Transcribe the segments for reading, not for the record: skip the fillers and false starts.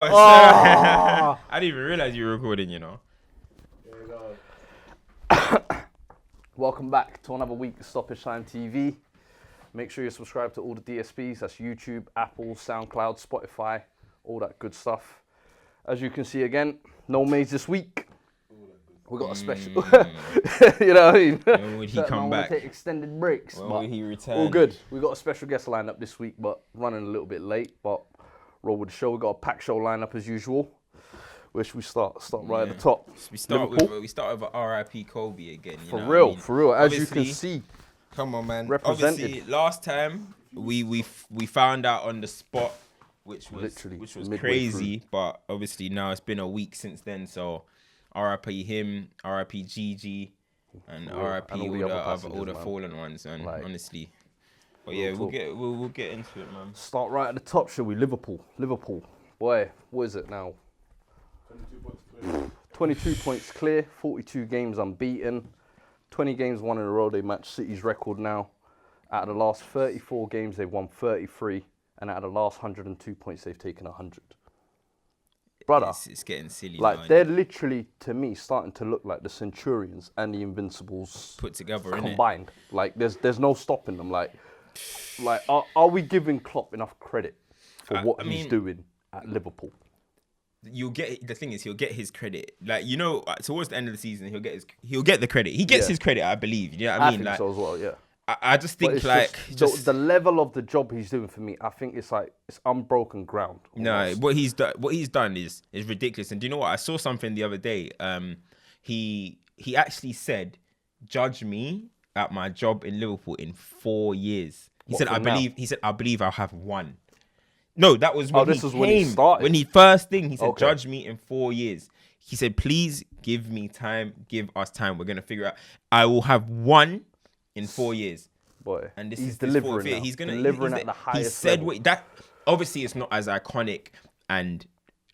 Oh, I didn't even realize you were recording, you know. There we go. Welcome back to another week of Stoppage Time TV. Make sure you subscribe to all the DSPs. That's YouTube, Apple, Soundcloud, Spotify, all that good stuff. As you can see again, no Maze this week. We got a special. You know what I mean? When would he come back? Take extended breaks. When will he return? All good. We got a special guest lined up this week, but running a little bit late. But roll with the show. We got a packed show lineup as usual. Where should we start? Right at the top. We start with RIP Kobe again. You know real, what I mean? for real. As Obviously, you can see, come on, man. Represented. Obviously, last time we found out on the spot, which was crazy. But obviously now it's been a week since then. So RIP him, RIP GG, and RIP all the fallen ones. And like, honestly, but yeah, we'll get into it, man. Start right at the top, shall we? Liverpool. Boy, what is it now? 22 points clear, 42 games unbeaten, 20 games won in a row. They match City's record now. Out of the last 34 games, they've won 33, and out of the last 102 points, they've taken 100. Brother, it's getting silly. Like, now, they're literally, to me, starting to look like the Centurions and the Invincibles put together, combined. Innit? Like, there's no stopping them. Like, are we giving Klopp enough credit for what he's doing at Liverpool? He'll get his credit. Like, you know, towards the end of the season, he'll get the credit. He gets his credit, I believe. You know what I mean? I think so as well, yeah. I just think just the level of the job he's doing for me, I think it's unbroken ground. Almost. No, what he's done is ridiculous. And do you know what? I saw something the other day. He actually said, "Judge me at my job in Liverpool in 4 years." He said, "I believe I'll have one." No, that was when when he started. When he first thing, he said, "Judge me in 4 years." He said, "Please give me time. Give us time. We're gonna figure out. I will have one in 4 years." Boy, and he's delivering. He's delivering at the highest level. That obviously it's not as iconic and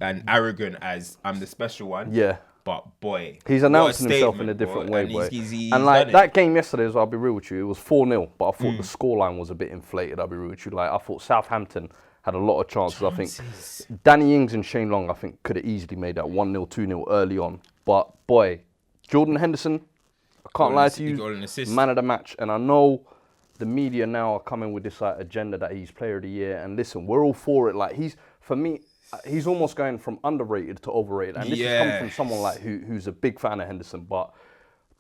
arrogant as "I'm the special one." Yeah. But boy, he's announcing himself in a different way, boy. And like that game yesterday, I'll be real with you, it was 4-0, but I thought the scoreline was a bit inflated. I'll be real with you. Like, I thought Southampton had a lot of chances. I think Danny Ings and Shane Long, I think, could have easily made that 1-0, 2-0 early on. But boy, Jordan Henderson, I can't lie to you, man of the match. And I know the media now are coming with this agenda that he's player of the year. And listen, we're all for it. Like, for me, he's almost going from underrated to overrated. And this is coming from someone like who's a big fan of Henderson. But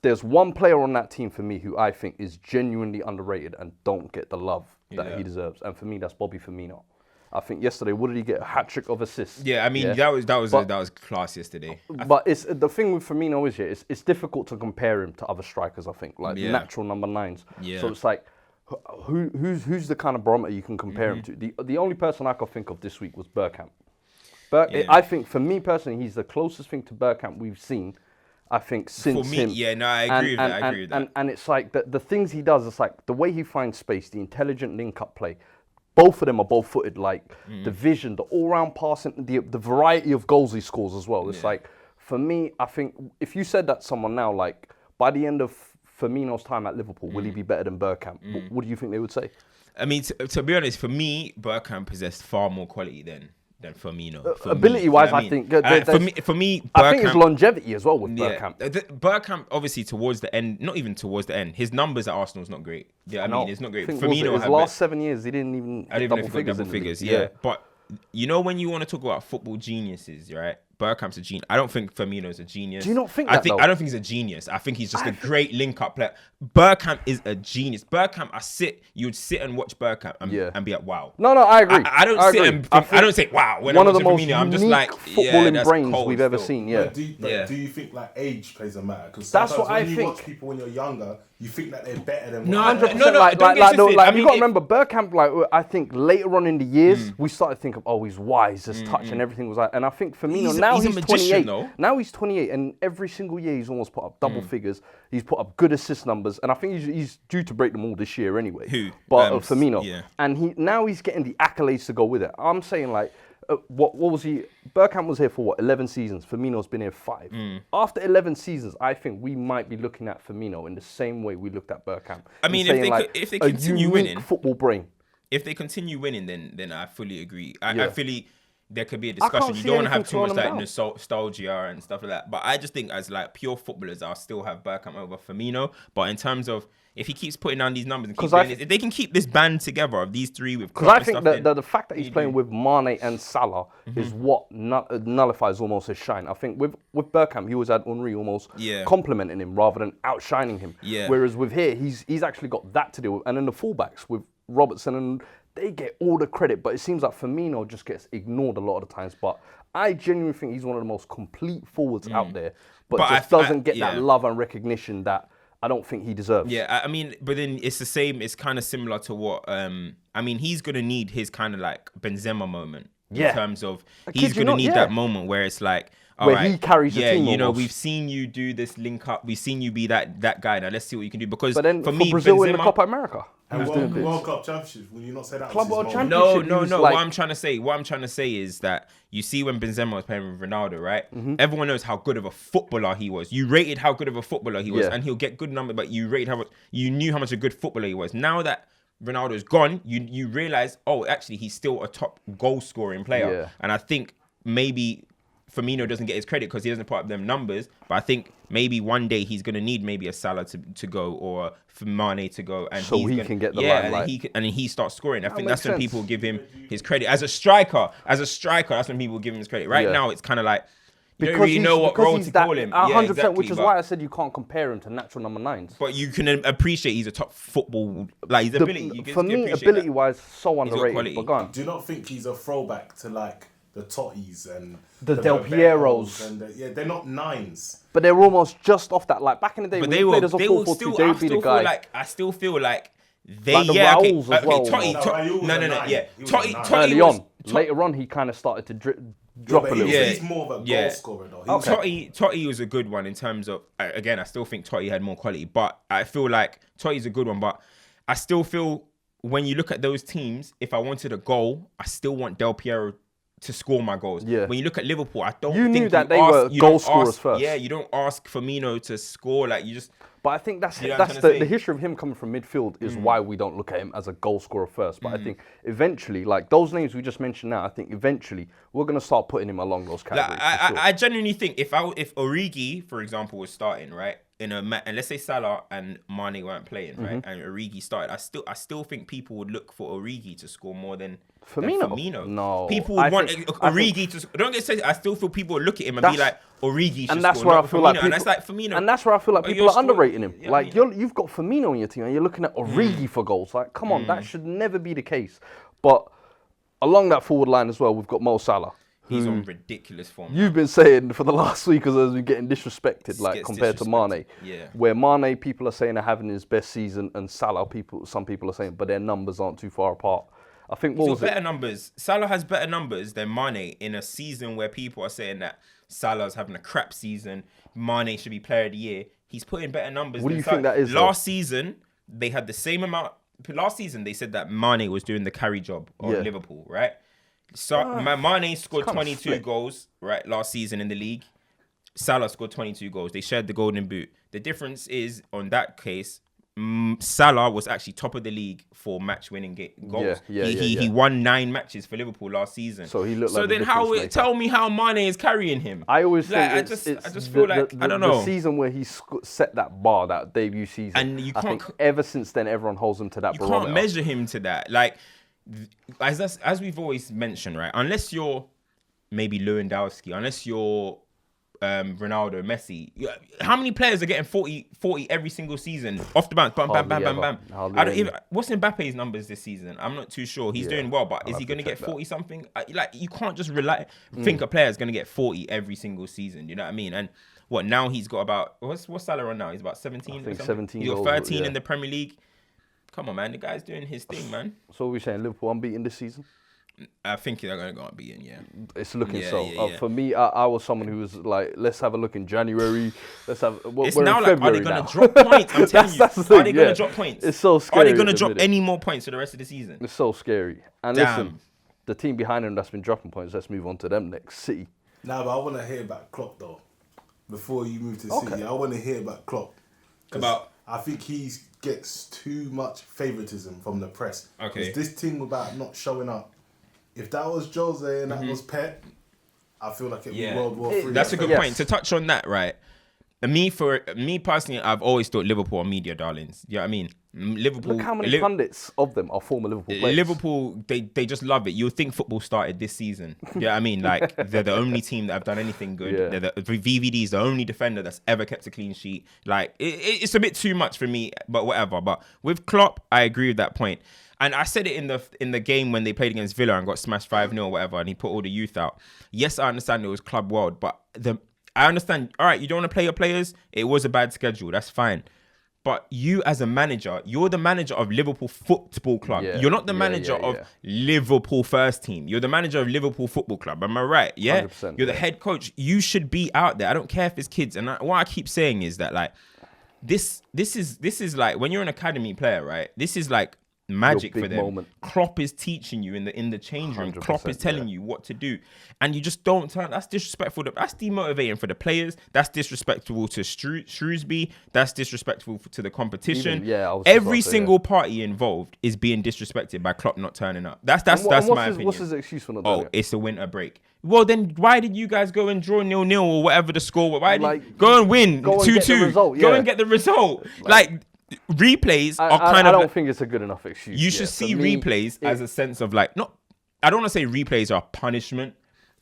there's one player on that team for me who I think is genuinely underrated and don't get the love that he deserves. And for me, that's Bobby Firmino. I think yesterday, what did he get? A hat-trick of assists. Yeah, I mean, that was class yesterday. But it's the thing with Firmino is it's difficult to compare him to other strikers, I think, like natural number 9s. Yeah. So it's like, who's the kind of barometer you can compare him to? The only person I could think of this week was Bergkamp. I think, for me personally, he's the closest thing to Bergkamp we've seen, I think, since him. Yeah, no, I agree with that. And it's like, the things he does, it's like, the way he finds space, the intelligent link-up play, both of them are both-footed, like, the vision, the all-round passing, the variety of goals he scores as well. It's like, for me, I think, if you said that to someone now, like, by the end of Firmino's time at Liverpool, will he be better than Bergkamp? What do you think they would say? I mean, to be honest, for me, Bergkamp possessed far more quality than Firmino. Ability-wise, I think. For me, Bergkamp, I think it's longevity as well with Bergkamp. Bergkamp, obviously, towards the end, not even towards the end, his numbers at Arsenal is not great. Yeah, I mean, it's not great. Firmino, his last 7 years, he didn't even hit double figures. Yeah, but you know, when you want to talk about football geniuses, right? Bergkamp's a genius. I don't think Firmino's a genius. Do you not think that, I don't think he's a genius. I think he's just a great link-up player. Bergkamp is a genius. Bergkamp, you would sit and watch Bergkamp and be like, wow. No, I agree. I don't say wow when one I of the watch most Firmino. I'm just like, footballing brains we've ever seen. Yeah. Do you think like age plays a matter? Because that's what when you watch people when you're younger, you think that they're better than. No, 100%. You got to remember Bergkamp. Like, I think later on in the years, we started to think of, he's wise, his touch and everything was like. And I think Firmino now he's 28. Now he's 28, and every single year he's almost put up double figures. He's put up good assist numbers, and I think he's due to break them all this year anyway. But Firmino, and he's getting the accolades to go with it. I'm saying, like, what was he? Bergkamp was here for what, 11 seasons. Firmino's been here 5. After 11 seasons, I think we might be looking at Firmino in the same way we looked at Bergkamp. I mean, if they continue winning, football brain. If they continue winning, then I fully agree. I feel there could be a discussion. You don't want to have too much like down. nostalgia and stuff like that. But I just think as like pure footballers, I'll still have Bergkamp over Firmino. But in terms of if he keeps putting down these numbers and keeps doing this, if they can keep this band together of these three with because I think that the fact that he's playing with Mane and Salah is what nullifies almost his shine. I think with Bergkamp, he always had Henry almost complimenting him rather than outshining him. Yeah. Whereas with here, he's actually got that to deal with. And then the fullbacks with Robertson, and they get all the credit, but it seems like Firmino just gets ignored a lot of the times. But I genuinely think he's one of the most complete forwards out there, but just doesn't get that love and recognition that I don't think he deserves. Yeah, I mean, but then it's the same. It's kind of similar to what I mean. He's gonna need his kind of like Benzema moment in terms of he's gonna need that moment where it's like where he carries the team. You know, we've seen you do this link up. We've seen you be that guy. Now let's see what you can do. Because but then for me, Brazil Benzema, in the Copa America. And World Cup Championships, will you not say that? Club World Championship. No. Like, what I'm trying to say is that you see when Benzema was playing with Ronaldo, right? Everyone knows how good of a footballer he was. You rated how good of a footballer he was, and he'll get good numbers. But you knew how much a good footballer he was. Now that Ronaldo's gone, you realize, oh, actually, he's still a top goal scoring player. Yeah. And I think maybe Firmino doesn't get his credit because he doesn't put up them numbers, but I think maybe one day he's going to need maybe a Salah to go or for Mane to go, and so he can get the limelight. And he starts scoring. I think that's when people give him his credit as a striker. That's when people give him his credit. Right now, it's kind of like you don't really know what role to call him. 100%, exactly, which is why I said you can't compare him to natural number 9s. But you can appreciate he's a top football, like his ability. For me, ability-wise, so underrated. But go on. Do you not think he's a throwback to like the Totties and the Del Pieros? And they're not 9s. But they're almost just off that. Like back in the day, when they played as a 4-4-2, they would be the guy. I still feel like they like the Raoul's as well. Totti early on. Later on, he kind of started to drop a little bit. He's more of a goal scorer though. Totti was a good one in terms of, again, I still think Totti had more quality, but I feel like Totti's a good one, but I still feel when you look at those teams, if I wanted a goal, I still want Del Piero to score my goals. Yeah. When you look at Liverpool, I don't think knew that they were goal scorers first. Yeah, you don't ask Firmino to score, like you just. But I think that's the history of him coming from midfield is why we don't look at him as a goal scorer first. But I think eventually, like those names we just mentioned now, I think eventually we're gonna start putting him along those categories. I genuinely think if Origi, for example, was starting right in a match, and let's say Salah and Mane weren't playing, right, and Origi started, I still think people would look for Origi to score more than Firmino. No, people would want Origi to. Don't get said. I still feel people would look at him and be like, Origi. And that's where I feel like and that's like Firmino. And that's where I feel like people are underrating him. Yeah, like you've got Firmino in your team, and you're looking at Origi for goals. Like, come on, that should never be the case. But along that forward line as well, we've got Mo Salah. He's on ridiculous form. You've been saying for the last week as we're getting disrespected, like compared to Mane. Yeah. Where Mane, people are saying are having his best season, and Salah, some people are saying, but their numbers aren't too far apart. I think better numbers. Salah has better numbers than Mane in a season where people are saying that Salah's having a crap season. Mane should be player of the year. He's putting better numbers. What do you think that is? Last season, they had the same amount. Last season, they said that Mane was doing the carry job on Liverpool, right? So Mane scored 22 goals, right, last season in the league. Salah scored 22 goals. They shared the golden boot. The difference is, on that case, Salah was actually top of the league for match-winning goals. He won 9 matches for Liverpool last season. So he looked like. So then, tell me how Mane is carrying him? I always think I just feel like I don't know. The season where he set that bar, that debut season, and I think ever since then everyone holds him to that. You can't measure him to that. Like as we've always mentioned, right? Unless you're maybe Lewandowski, unless you're Ronaldo, Messi. How many players are getting 40 every single season off the bounce? Bam, bam, bam, bam, bam. What's Mbappe's numbers this season? I'm not too sure. He's doing well, but is he going to get 40 something? Like you can't just think a player is going to get 40 every single season. You know what I mean? And what now he's got about what's Salah on now? He's about 17. I think 17. He's got 13 in the Premier League. Come on, man. The guy's doing his thing, man. So we're saying Liverpool unbeaten this season? I think they're going to go unbeaten, yeah. It's looking For me, I was someone who was like, let's have a look in January. Let's have. It's now like, are they going to drop points? I'm telling you. Are they going to drop points? It's so scary. Are they going to drop any more points for the rest of the season? It's so scary. And listen, the team behind them that's been dropping points, let's move on to them next. City. Nah, but I want to hear about Klopp, though. Before you move to City, I want to hear about Klopp. I think he gets too much favouritism from the press. Okay. This thing about not showing up if that was Jose and that was Pep, I feel like it'd be World War III. That's a good point. To touch on that, right? Me personally, I've always thought Liverpool are media darlings. You know what I mean? Liverpool. Look how many pundits of them are former Liverpool players. Liverpool, they just love it. You'll think football started this season. You know what I mean? Like, they're the only team that have done anything good. Yeah. VVD is the only defender that's ever kept a clean sheet. Like, it's a bit too much for me, but whatever. But with Klopp, I agree with that point. And I said it in the game when they played against Villa and got smashed 5-0 or whatever, and he put all the youth out. Yes, I understand it was Club World, but I understand, all right, you don't want to play your players. It was a bad schedule. That's fine. But you as a manager, you're the manager of Liverpool Football Club. Yeah. You're not the manager of Liverpool first team. You're the manager of Liverpool Football Club. Am I right? Yeah. You're the head coach. You should be out there. I don't care if it's kids. And what I keep saying is that, like, this is like when you're an academy player, right? This is like magic for them. Moment. Klopp is teaching you in the change room. Klopp is telling you what to do, and you just don't turn. That's disrespectful. That's demotivating for the players. That's disrespectful to Shrewsbury. That's disrespectful to the competition. Every single party involved is being disrespected by Klopp not turning up. That's my opinion. What's his excuse for not doing it? It's a winter break. Well, then why did you guys go and draw 0-0 or whatever the score was? Why did you go and win 2-2? Go and get the result. Like replays are kind of. I don't think it's a good enough excuse. You should see replays as a sense of like, not. I don't want to say replays are punishment,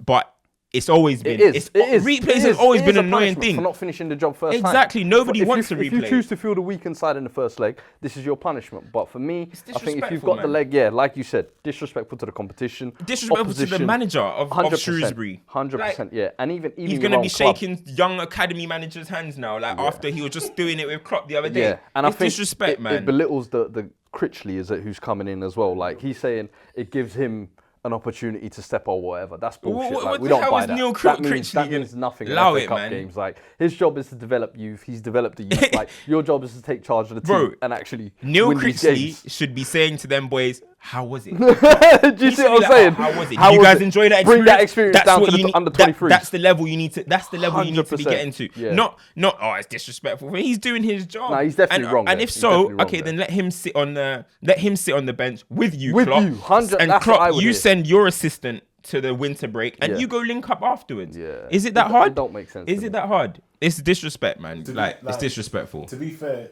but it's always been. Replays has always been an annoying thing for not finishing the job first. Exactly. Nobody wants a replay. If you choose to field a weakened side in the first leg, this is your punishment. But for me, I think if you've got the leg, like you said, disrespectful to the competition, disrespectful to the manager of Shrewsbury. 100%, yeah. And even he's going to be shaking young academy managers' hands now. Like after he was just doing it with Klopp the other day. Yeah, and it's disrespect, man. It belittles the Critchley who's coming in as well. Like he's saying, it gives him an opportunity to step or whatever. That's bullshit. We don't buy that. That means nothing. Allow it, Cup man. Games. Like his job is to develop youth. He's developed the youth. Like your job is to take charge of the team and actually win these games. Should be saying to them boys, how was it? Do you see what I'm saying? How was it? Did you guys enjoy that experience? Bring that experience down to the under 23s. That's the level you need to. That's the level you need to be getting to. Yeah. Not. It's disrespectful. He's doing his job. No, he's definitely wrong. And if so, okay, then let him sit on the bench with you, with Klopp. you, 100. And Klopp, you send your assistant to the winter break, and you go link up afterwards. Yeah. Is it that hard? It don't make sense. Is it that hard? It's disrespect, man. It's disrespectful. To be fair,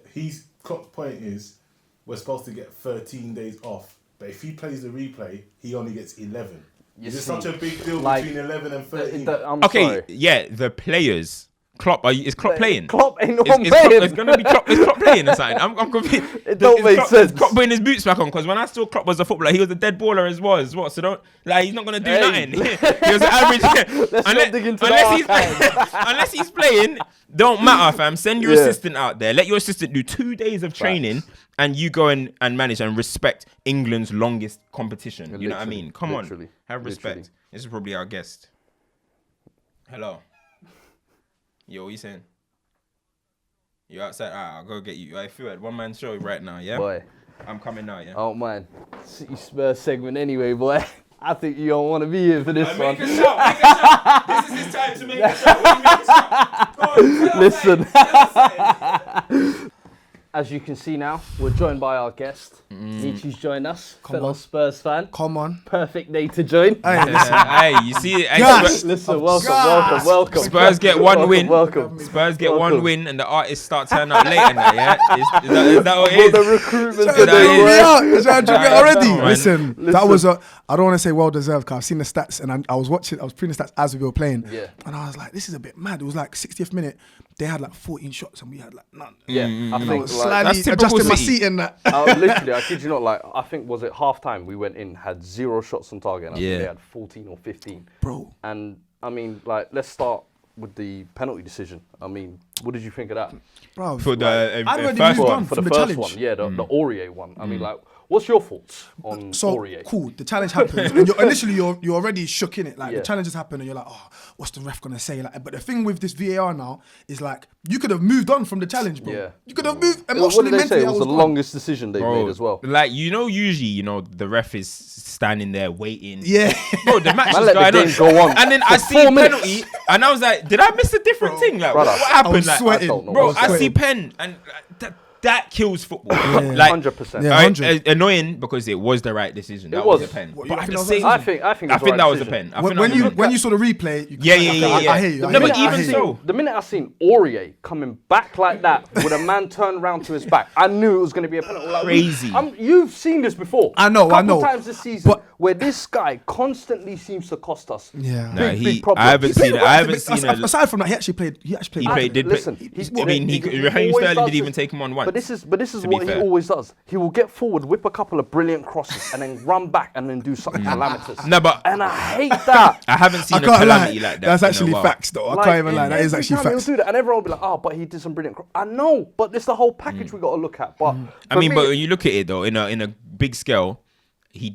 Klopp's point is we're supposed to get 13 days off. But if he plays the replay, he only gets 11. Is it such a big deal between 11 and 13? The players. Klopp, is Klopp playing? Klopp ain't no one playing. It's gonna be Klopp. Is Klopp playing or something? I'm confused. It don't make sense. Is Klopp putting his boots back on? Because when I saw Klopp was a footballer, he was a dead baller as well. So he's not gonna do nothing. He was an average. Unless he's playing, don't matter, fam. Send your assistant out there. Let your assistant do 2 days of training, and you go and manage and respect England's longest competition. You know what I mean? Come on, have respect. This is probably our guest. Hello. Yo, what you saying? You outside? Alright, I'll go get you. I feel it. One man show right now, yeah? Boy. I'm coming now, yeah? Oh, man. City Spurs segment anyway, boy. I think you don't want to be here for this one. Make a shout. This is his time to make a shout. Go on, listen. As you can see now, we're joined by our guest. Michee's joined us, fellow Spurs fan. Come on. Perfect day to join. Hey, you see it? Listen, welcome. Spurs get one win. Welcome. Spurs get one win, and the artists start turning up late in that, yeah? Is that what it is? The recruitment today. Already. Listen, that was I don't want to say well-deserved, because I've seen the stats, and I was putting the stats as we were playing. Yeah. And I was like, this is a bit mad. It was like 60th minute, they had like 14 shots, and we had like none. Yeah, I think slightly adjusting my seat in that. Literally, I kid you not, like, I think, was it half time, we went in, had 0 shots on target, and I think they had 14 or 15. Bro. And, I mean, like, let's start with the penalty decision. I mean, what did you think of that? Bro, for the first one. For the first one, yeah, the Aurier one. I mean, like, what's your thoughts on Aurier? Cool, the challenge happens, and initially you're already shook in it. Like the challenges happen, and you're like, oh, what's the ref gonna say? Like, but the thing with this VAR now is like you could have moved on from the challenge, bro. Yeah. You could have moved emotionally. What did they say? It was the longest decision they've made as well. Like usually, the ref is standing there waiting. Yeah, bro, the match is going on. And then I see penalty, and I was like, did I miss a different thing? Like, what happened? I was sweating. Bro, I see pen and. that kills football. Yeah. Like 100%. Yeah, 100. Annoying because it was the right decision. That was. was a pen. What, But you at think the that was same, I think that was a pen. When you saw the replay, you Yeah. I hear you. No, but even so, the minute I seen Aurier coming back like that with a man turned round to his back, I knew it was going to be a penalty. Like, crazy. You've seen this before. I know. Couple times this season, But- where this guy constantly seems to cost us. Yeah. Nah, big problem. I haven't seen it. Aside from that, he actually played. He did. Listen, Raheem Sterling didn't even take him on once. But this is what he fair. always does. He will get forward, whip a couple of brilliant crosses, and then run back and then do something calamitous. No, but and I hate that. I haven't seen I a can't calamity lie. like that. That's in a actually while. facts, though. I can't even lie. That is actually every time facts. he'll do that, and everyone will be like, "Oh, but he did some brilliant." I know, but it's the whole package we got to look at. But I mean, but when you look at it though, in a big scale, he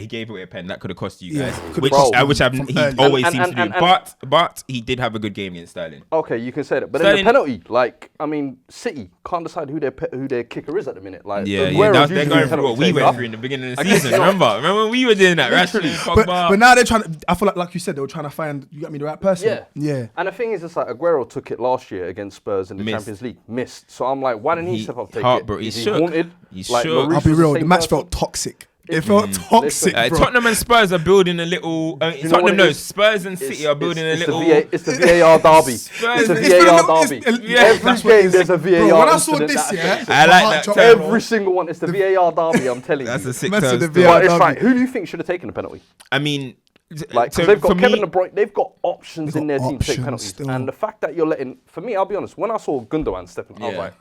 gave away a pen that could have cost you guys, which he always seems to do. But he did have a good game against Sterling. Okay, you can say that, but Sterling, then the penalty, like, I mean, City can't decide who their kicker is at the minute. Like, they're Aguero's going usually through what we taker. went through in the beginning of the season. Remember when we were doing that? Rashford, Pogba. But now they're trying to. I feel like you said, they were trying to find. You got me the right person. Yeah. And the thing is, it's like Aguero took it last year against Spurs in the Champions League, missed. So I'm like, why didn't he step up? Take it? He's Is shook. he haunted? He's Like, shook. I'll be real. The match person. felt toxic. It felt toxic, bro. Tottenham and Spurs are building a little. Spurs and City are building a little. It's the VAR derby. It's the VAR derby. Every game there's a VAR. Bro, when I saw this, I like that. Every single one. It's the VAR derby. I'm telling you. That's a sick Mess with term. the still. VAR. But it's like, who do you think should have taken the penalty? I mean, Like, because they've got Kevin De Bruyne, they've got options in their team to take penalties. still. And the fact that you're letting, for me, I'll be honest, when I saw Gundogan stepping, I was like,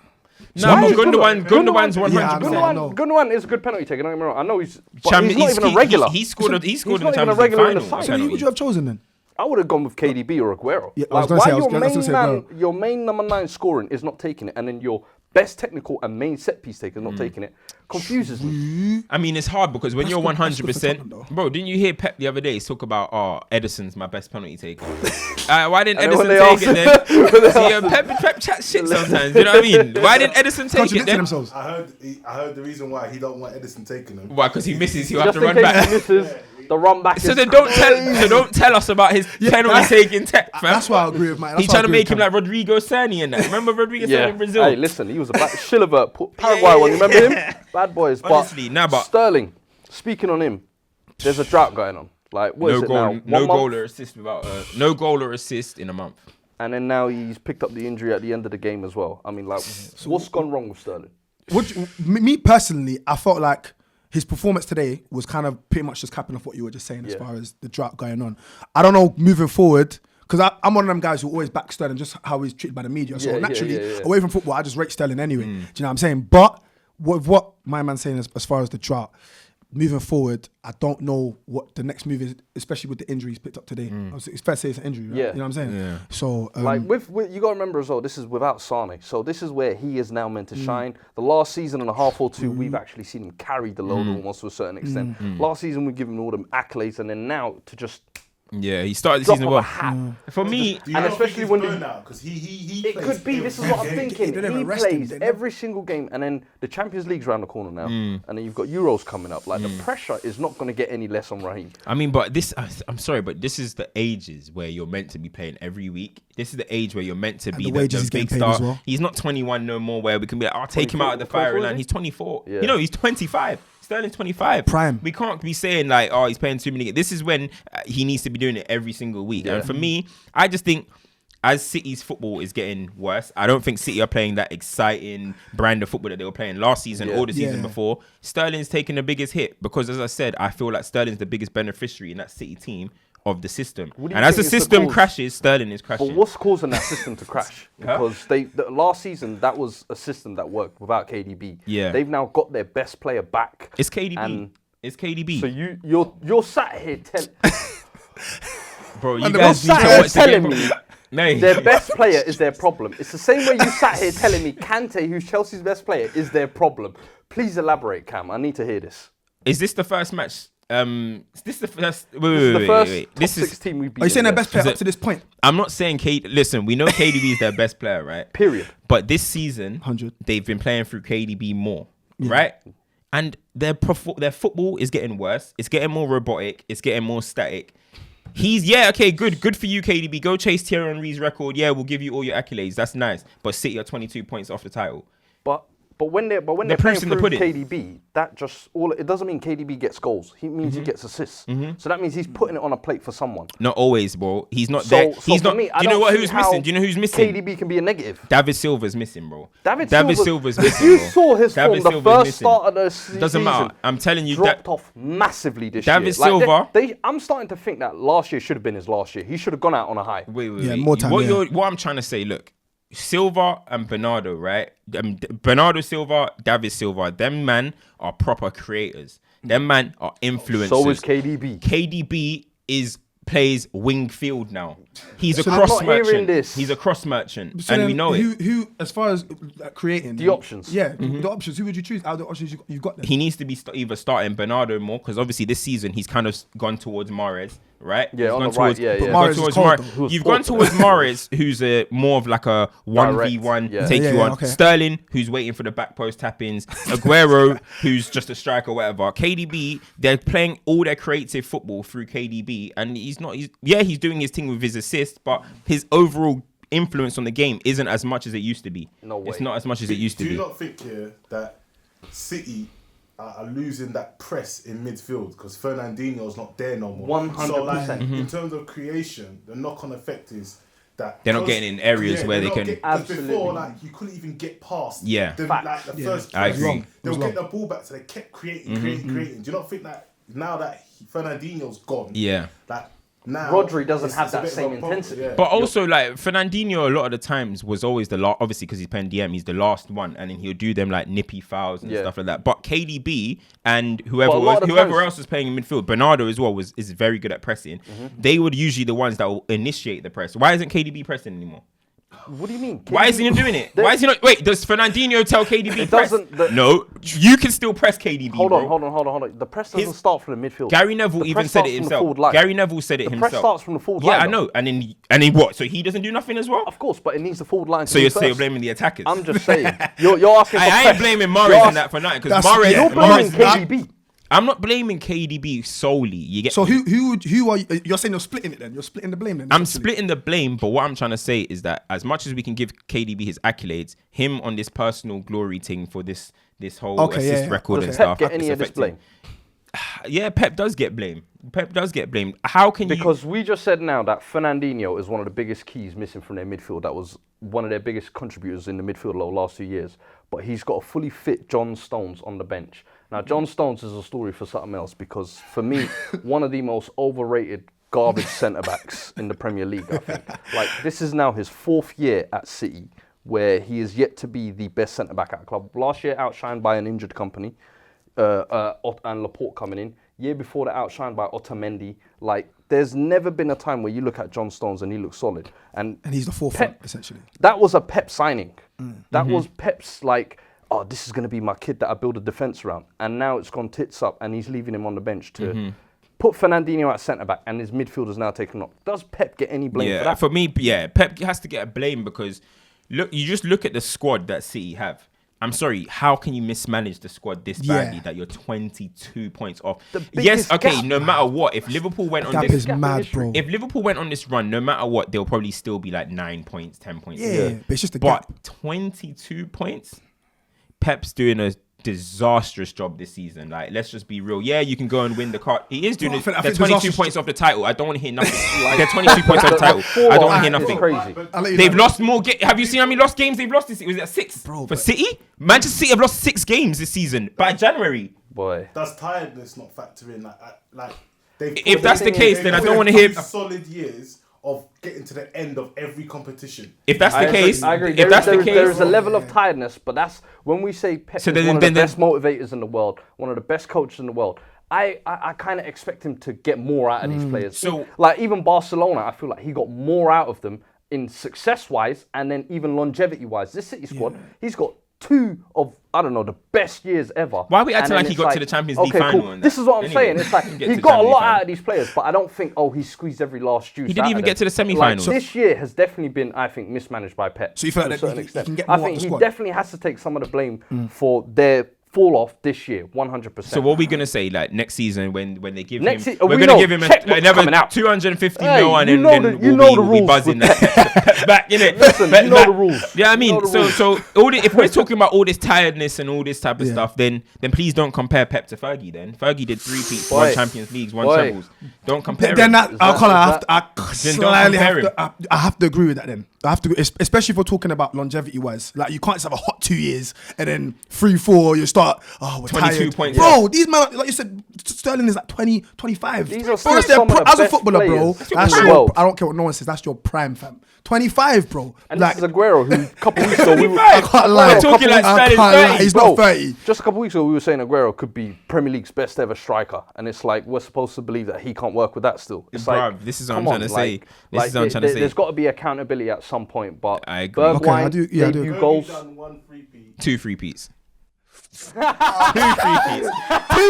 no, but Gundogan's 100%. Gundogan is a good penalty taker. Don't get me wrong. I know he's not even a He's regular. He scored in the He's not even a Champions League regular in the final. side. So who would you have chosen then? I would have gone with KDB or Aguero. Yeah, I was like, gonna why say- I was gonna say Aguero. your main number 9 scoring is not taking it, and then your best technical and main set piece taker is not taking it, confuses me. I mean, it's hard because when you're good- that's good for 100%, Tottenham, bro. Didn't you hear Pep the other day talk about Edison's my best penalty taker? Why didn't And then Edison when take they it then? See, Pep chats shit sometimes. You know what I mean? Why didn't Edison take it Contradicting then? themselves. I heard the reason why he don't want Edison taking them. Why? Because he misses. He'll have Just to in run case back. he misses, the run back So is then don't tell us about his penalty taking tech, fam. That's why I agree with Mike. He's trying to make him like Rodrigo Cerny and that. Remember Rodrigo Cerny in Brazil? Hey, listen, he was a Chilivert, Paraguay one. You remember him? Bad boys. Honestly, but Sterling, speaking on him, there's a drought going on. Like, what is it now? No goal or assist without no goal or assist in a month. And then now he's picked up the injury at the end of the game as well. I mean, like, what's gone wrong with Sterling? Me personally, I felt like his performance today was kind of pretty much just capping off what you were just saying as far as the drought going on. I don't know moving forward, because I'm one of them guys who always back Sterling just how he's treated by the media. So naturally, away from football, I just rate Sterling anyway. Do you know what I'm saying? But with what my man's saying as far as the drought, moving forward, I don't know what the next move is, especially with the injuries picked up today. It's fair to say it's an injury, right? Yeah. You know what I'm saying? Yeah. So, Like, with you got to remember as well, this is without Sane. So this is where he is now meant to shine. The last season and a half or two, we've actually seen him carry the load almost to a certain extent. Last season, we give him all the accolades, and then now to just Yeah, he started the drop season of a well. hat. For me, Do you And not especially think when he's the- burnout? Because he It plays could be. This is what I'm every game. thinking. They never He rest him, plays they never- every single game, and then the Champions League's around the corner now, and then you've got Euros coming up. Like, the pressure is not going to get any less on Raheem. I mean, but I'm sorry, but this is the ages where you're meant to be playing every week. This is the age where you're meant to be the the wages he's big getting paid star. as well. He's not 21 no more, where we can be like, I'll take him out of the 24, firing is line. he? He's 24. Yeah. You know, he's 25. Sterling's 25. Prime. We can't be saying like, oh, he's playing too many. This is when he needs to be doing it every single week. Yeah. And for me, I just think as City's football is getting worse, I don't think City are playing that exciting brand of football that they were playing last season or the season before. Sterling's taking the biggest hit because, as I said, I feel like Sterling's the biggest beneficiary in that City team of the system. What do you And as the think is the system cause? crashes, Sterling is crashing. But what's causing that system to crash? Because last season, that was a system that worked without KDB. Yeah. They've now got their best player back. It's KDB. And It's KDB. so you're sat here Bro, you And guys you're need sat to here watch the telling game. me No. their best player is their problem. It's the same way you sat here telling me Kante, who's Chelsea's best player, is their problem. Please elaborate, Cam. I need to hear this. Is this the first match? Is this the first? Wait, This is the first top This 6 is. team we've beaten. are you saying their best player Is up it- to this point? I'm not saying Listen, we know KDB is their best player, right? Period. But this season, 100. they've been playing through KDB more, right? And their football is getting worse. It's getting more robotic. It's getting more static. Good for you, KDB. Go chase Thierry Henry's record. Yeah, we'll give you all your accolades. That's nice. But City are 22 points off the title. But But when they're playing through KDB, that just it doesn't mean KDB gets goals. He means he gets assists. So that means he's putting it on a plate for someone. Not always, bro. He's not there. He's not. Me, do you know what? Who's missing? Do you know who's missing? KDB can be a negative. David Silva's missing, bro. David Silva's missing. You saw his form the first start of the season. Doesn't matter. I'm telling you, dropped off massively this year. David Silva. I'm starting to think that last year should have been his last year. He should have gone out on a high. Wait. More time. What I'm trying to say, look. Silva and Bernardo, right? Bernardo Silva, David Silva, them man are proper creators. Them man are influencers. So is KDB. KDB plays wing field now. He's a cross merchant. He's a cross merchant, so and we know it. Who, as far as creating the options, the options. Who would you choose out of the options you've got there? He needs to be either starting Bernardo more because obviously this season he's kind of gone towards Mahrez. Right? Yeah, on the right. Yeah. You've gone towards Mahrez, who's more of like a 1v1 take you on. Okay. Sterling, who's waiting for the back post tap-ins. Aguero, who's just a striker, whatever. KDB, they're playing all their creative football through KDB, and he's doing his thing with his assists, but his overall influence on the game isn't as much as it used to be. No way. It's not as much as it used to be. Do you not think that City are losing that press in midfield because Fernandinho's not there no more? 100%. So like, in terms of creation, the knock-on effect is that they're not getting in areas where they can. Because before, like, you couldn't even get past. Yeah. The first press. I agree. They'll get the ball back, so they kept creating. Do you not think that now that Fernandinho's gone? Yeah. Like, now Rodri doesn't have that same intensity. Yeah. But also, like, Fernandinho, a lot of the times was always the last, obviously because he's playing DM, he's the last one, and then he'll do them like nippy fouls and stuff like that. But KDB and whoever else was playing in midfield, Bernardo as well is very good at pressing. They would usually the ones that will initiate the press. Why isn't KDB pressing anymore? What do you mean? Why is he not doing it? Why is he not? Wait, does Fernandinho tell KDB press? No, you can still press KDB. Hold on. The press doesn't start from the midfield. Gary Neville even said it himself. Gary Neville said it himself. The press starts from the forward line. Yeah, I know. And then what? So he doesn't do nothing as well? Of course, but it needs the forward line. So you're blaming the attackers? I'm just saying. You're asking. I ain't blaming Mahrez in that for nothing because Mahrez. You're blaming KDB. I'm not blaming KDB solely. You get so who are you? You're saying you're splitting it then? You're splitting the blame then? I'm splitting the blame, but what I'm trying to say is that as much as we can give KDB his accolades, him on this personal glory thing for this whole assist record and stuff. Does Pep get any of this blame? Yeah, Pep does get blamed. How can you? Because we just said now that Fernandinho is one of the biggest keys missing from their midfield. That was one of their biggest contributors in the midfield the last 2 years. But he's got a fully fit John Stones on the bench. Now, John Stones is a story for something else because, for me, one of the most overrated garbage centre-backs in the Premier League, I think. Like, this is now his 4th year at City, where he is yet to be the best centre-back at the club. Last year, outshined by an injured company, and Laporte coming in. Year before that, outshined by Otamendi. Like, there's never been a time where you look at John Stones and he looks solid. And he's the forefront, essentially. That was a Pep signing. That was Pep's, like, oh, this is going to be my kid that I build a defence around. And now it's gone tits up and he's leaving him on the bench to put Fernandinho at centre-back and his midfielder's now taken off. Does Pep get any blame for that? For me, Pep has to get a blame because, look, you just look at the squad that City have. I'm sorry, how can you mismanage the squad this badly that you're 22 points off? Yes, okay, no matter what, if Liverpool went on this... bro. If Liverpool went on this run, no matter what, they'll probably still be like 9 points, 10 points. Yeah, but it's just a gap. But 22 points? Pep's doing a disastrous job this season. Like, let's just be real. Yeah, you can go and win the card. He is doing it. They're 22 points off the title. I don't want to hear nothing. They're 22 points off the title. I don't want to hear nothing. Crazy. They've lost more games. Have you seen how many lost games they've lost this season? Was it 6? Bro, for City? Manchester City have lost 6 games this season by January. Boy. Does tiredness not factor in? If that's the case, then I don't want to hear... solid years of getting to the end of every competition. If that's the case, I agree. There is a level of tiredness, but that's when we say Pep is one of the best motivators in the world, one of the best coaches in the world. I kind of expect him to get more out of these players. So, like even Barcelona, I feel like he got more out of them in success-wise and then even longevity-wise. This City squad, he's got 2 of, I don't know, the best years ever. Why are we acting like he got to the Champions League final? Cool. This is what I'm saying. It's like he got a lot out of these players, but I don't think, he squeezed every last juice. He didn't even get to the semi-final. Like, this year has definitely been, I think, mismanaged by Pep. So you feel like to a certain extent. He can get more I think he definitely has to take some of the blame for their fall off this year, 100%. So what are we gonna say? Like next season, when they give him, we're gonna give him another 250 mil, and then we'll be buzzing that back in it. Listen, you know the rules. Yeah, I mean, so if we're talking about all this tiredness and all this type of stuff, then please don't compare Pep to Fergie. Then Fergie did 3 peats, 1 Champions Leagues, 1 trebles. Don't compare. Then I have to agree with that. Then I have to, especially if we're talking about longevity wise. Like you can't just have a hot 2 years and then 3-4 you start. Oh, we're 22 tired. points. Bro, these man, like you said, Sterling is like 20, 25. These are still some of the as a best footballer, bro. players That's in the your, world. I don't care what no one says. That's your prime, fam. 25, bro. And like, this is Aguero, who a couple weeks ago I can't lie. Talking like Sterling's 30. He's Bro, not 30. Just a couple weeks ago, we were saying Aguero could be Premier League's best ever striker, and it's like we're supposed to believe that he can't work with that still. It's Bruv, this is what I'm trying to say. There's got to be accountability at some point. But I agree. Bergwijn, Okay, I do. debut goals. 2 3-peats. 2 3-peats. 2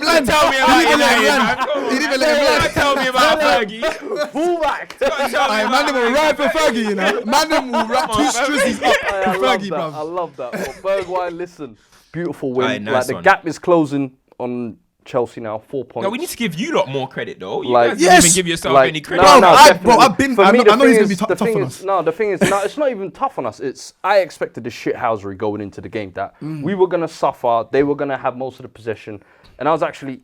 Land. Tell me about He United. didn't even let him land. Tell me about Fergie. Fullback. Man, them will ride for Fergie, you know. Man, them will ride 2 strizzies up for Fergie, I bro. love that. But Bergwijn, listen, beautiful win. Aye, nice like the one. gap is closing on Chelsea now, 4 points. No, we need to give you lot more credit though. You Like, guys don't even give yourself any credit. I've been. For I me, know he's gonna be tough on us. No, the thing is, no, it's not even tough on us. It's I expected the shithousery going into the game that we were gonna suffer. They were gonna have most of the possession, and I was actually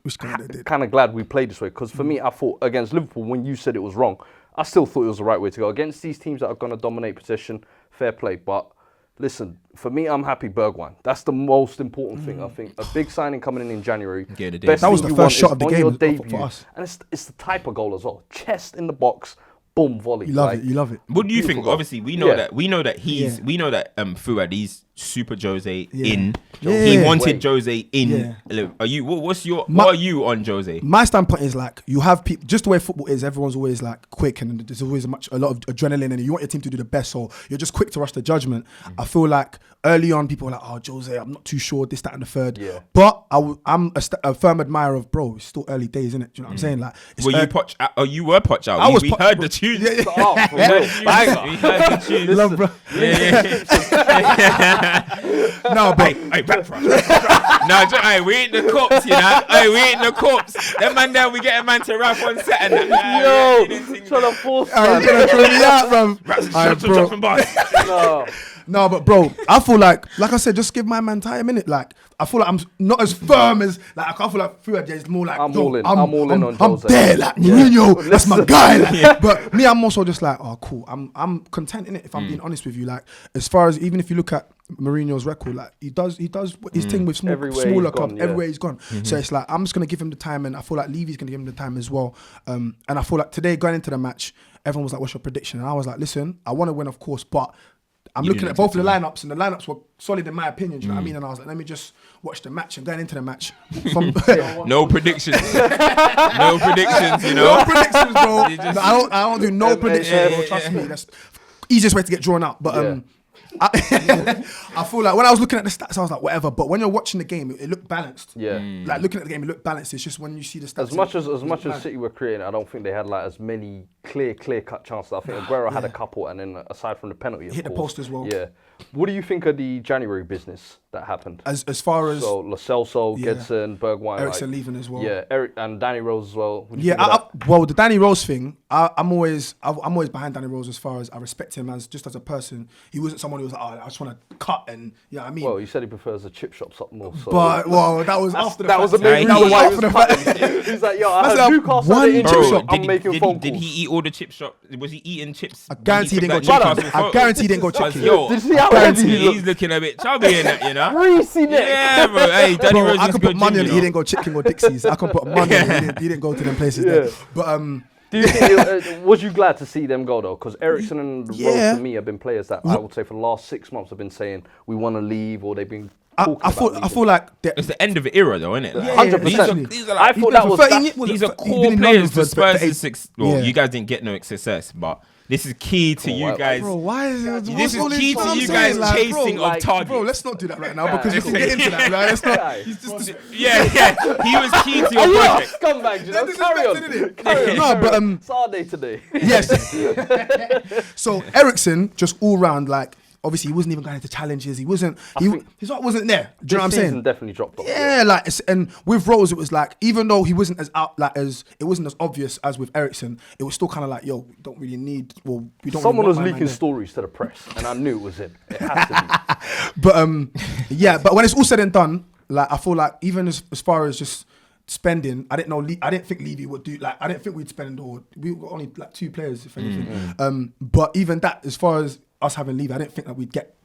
kind of glad we played this way because for me, I thought against Liverpool when you said it was wrong, I still thought it was the right way to go against these teams that are gonna dominate possession. Fair play, but. Listen, for me, I'm happy Bergwijn. That's the most important thing, I think. A big signing coming in January. That was the first shot of the game for us. And it's the type of goal as well. Chest in the box, boom, volley. You love it. What do you think? Goal. Obviously, we know that we know that Fuad, he's super Jose in. He wanted Jose in. Are you? What are you on Jose? My standpoint is like you have people. Just the way football is, everyone's always like quick, and there's always a lot of adrenaline, and you want your team to do the best, so you're just quick to rush the judgment. I feel like early on, people were like, "Oh, Jose, I'm not too sure this, that, and the third. Yeah. But I'm a firm admirer of bro. It's still early days, isn't it? Do you know what I'm saying? Like, you were Poch out. We heard the tune. We heard the tune. Love, bro. No, but we ain't the cops, you know. We ain't the cops. Them man there, we get a man to rap on set and that. Yo, trying to force. You're gonna throw me out, bro. No, but bro, I feel like I said, just give my man time, innit? Like, I feel like I'm not as firm as, like, I feel like Fuad is more like, I'm all in on Jose. I'm there, like, Mourinho, that's my guy. Like, but me, I'm also just like, oh, cool. I'm content, innit? If I'm being honest with you, like, as far as, even if you look at Mourinho's record, like, he does his thing with smaller clubs, everywhere he's gone. So it's like, I'm just going to give him the time, and I feel like Levy's going to give him the time as well. And I feel like today, going into the match, everyone was like, what's your prediction? And I was like, listen, I want to win, of course, but I'm looking at both of the lineups, and the lineups were solid in my opinion. Do you know what I mean? And I was like, let me just watch the match. And going into the match, no predictions, no predictions. You know, no predictions, bro. I don't do no predictions, bro. Trust me, that's easiest way to get drawn out. But I feel like when I was looking at the stats, I was like, whatever. But when you're watching the game, it looked balanced. Yeah. Like looking at the game, it looked balanced. It's just when you see the stats. As much as City were creating, I don't think they had like as many clear cut chances. I think Aguero had a couple, and then aside from the penalty, hit the post as well. Yeah. What do you think of the January business that happened? As far as Lo Celso, Gedson, Bergwijn, Eriksen leaving as well. Yeah, Eric and Danny Rose as well. Well, the Danny Rose thing, I'm always behind Danny Rose as far as I respect him as a person. He wasn't someone who was like, I just want to cut and you know what I mean. Well, he said he prefers the chip shop something more. So but that was after the fact. That was the main reason why he was cutting. He's like, yo, I heard Newcastle in chip shop. I'm making phone calls. Did he eat all the chip shop? Was he eating chips? I guarantee he didn't go chicken. I guarantee he didn't go chicken. Yo, did you see how heavy he looked? He's looking a bit chubby in that, you know. Greasy neck. Yeah, bro. Hey, Danny Rose. I can put money on he didn't go chicken or Dixie's. I can put money on he didn't go to them places there. But do you think was you glad to see them go though? Because Eriksen and Rose to me have been players that I would say for the last 6 months have been saying we want to leave, or they've been. I feel like it's the end of the era, though, isn't it? 100%. These are like, I thought that was these are core players for Spurs. Well, you guys didn't get no success, but this is key to you guys. Bro, why is it? This is key to you guys chasing of targets. Bro, let's not do that right now because we can get into that. Like, let's not. Yeah. He was key to your project. Scumbag, you know. Carry on. No, but it's our day today. Yes. So Eriksen, just all round, like obviously he wasn't even going into challenges. His heart wasn't there. Do you know what I'm saying? Definitely dropped off. Yeah, like and with Rose, it was like even though he wasn't it wasn't as obvious as with Eriksen, it was still kind of like, yo, we don't really need. Well, we don't. Someone really was leaking stories to the press, and I knew it was him. It has to be. But yeah, but when it's all said and done, like I feel like even as far as just spending, I didn't think Levy would do, like I didn't think we'd spend, or we got only like 2 players if anything. But even that, as far as us having Levy, I didn't think that we'd get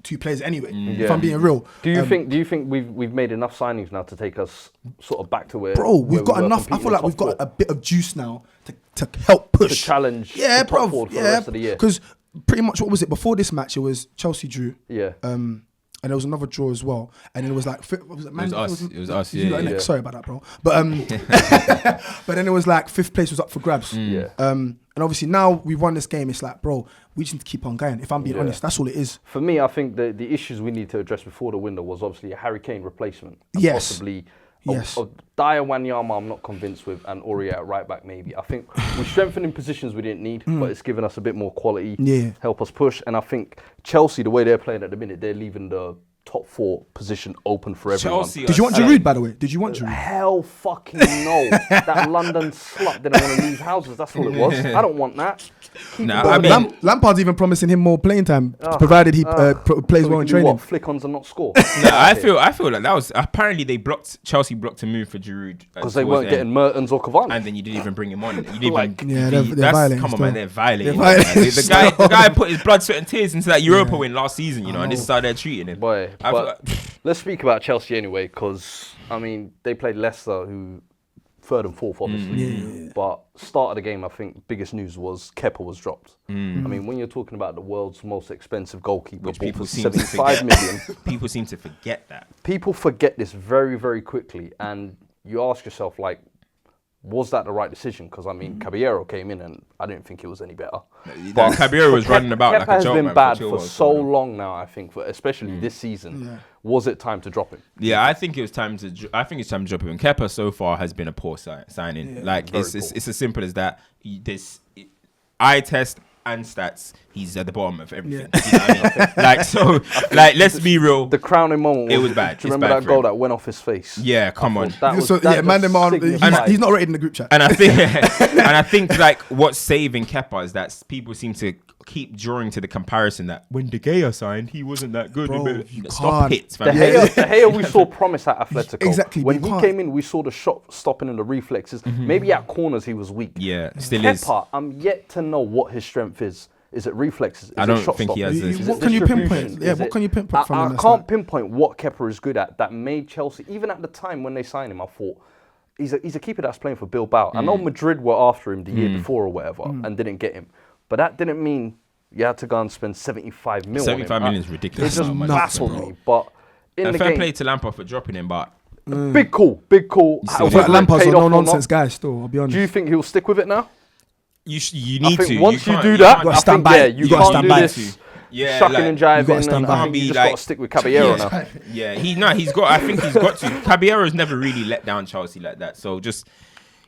2 players anyway. If I'm being real. Do you think we've made enough signings now to take us sort of back to where? Bro, we've got enough. I feel like we've got a bit of juice now to help push, to challenge. Yeah, bro. For the rest of the year. Because pretty much what was it before this match? It was Chelsea drew. Yeah. And there was another draw as well, and then it was like, it was us. Yeah. Sorry about that, bro. But but then it was like 5th place was up for grabs. Yeah. And obviously now we've won this game. It's like, bro, we just need to keep on going. If I'm being honest, that's all it is. For me, I think the issues we need to address before the window was obviously a Harry Kane replacement. Yes. Possibly. Yes. Dyer Wanyama, I'm not convinced with, and Aurier at right back maybe. I think we strengthened in positions we didn't need, but it's given us a bit more quality. Yeah. Help us push. And I think Chelsea, the way they're playing at the minute, they're leaving the top 4 position open for everyone. Chelsea Did you want Giroud, by the way? Did you want Giroud? Hell fucking no. That London slut didn't want to leave houses. That's all it was. I don't want that. Lampard's even promising him more playing time, provided he plays well in training. What, flick-ons and not score? No, I feel like that was apparently Chelsea blocked a move for Giroud because they weren't getting Mertens or Cavani, and then you didn't even bring him on. You didn't they're violent. Come on, man, they're violating. The guy put his blood, sweat, and tears into that Europa win last season, and this is how they're treating him. Boy, let's speak about Chelsea anyway, because I mean they played Leicester, who 3rd and 4th, obviously. But start of the game, I think biggest news was Kepa was dropped. I mean, when you're talking about the world's most expensive goalkeeper, which bought people for seem 75 million. People seem to forget that. People forget this very, very quickly, and you ask yourself, like, was that the right decision? Because I mean, Caballero came in, and I didn't think it was any better. But Caballero was running about Kepa like a has joke, been man, bad for so long now. I think, especially this season. Was it time to drop him? Yeah, I think it's time to drop him. And Kepa so far has been a poor signing. Yeah, like it's as simple as that. Eye test and stats, he's at the bottom of everything. Yeah. You know what I mean? Like so, like let's be real. The crowning moment. It was bad. Do you remember that goal that went off his face? Yeah, come on. He's not rated in the group chat. And I think like what's saving Kepa is that people seem to keep drawing to the comparison that when De Gea signed, he wasn't that good. Bro, Stop it, De Gea, we saw promise at Atletico. Exactly. When he came in, we saw the shot stopping and the reflexes. Maybe at corners he was weak. Yeah, still Kepa, I'm yet to know what his strength is. Is it reflexes? I don't think he has this. What can you pinpoint? Yeah, what can you pinpoint from him? I can't pinpoint what Kepa is good at that made Chelsea, even at the time when they signed him, I thought, he's a keeper that's playing for Bilbao. I know Madrid were after him the year before or whatever and didn't get him. But that didn't mean you had to go and spend 75 million. 75 million is ridiculous. It just baffled me. But in the fair game, play to Lampard for dropping him, but big call. I feel like Lampard's a no-nonsense guy still, I'll be honest. Do you think he'll stick with it now? You need to. Once you do that, you stand by. You can't do this. Yeah, shucking and jiving, and you just got to stick with Caballero now. Yeah, he's got. I think he's got to. Caballero's never really let down Chelsea like that. So just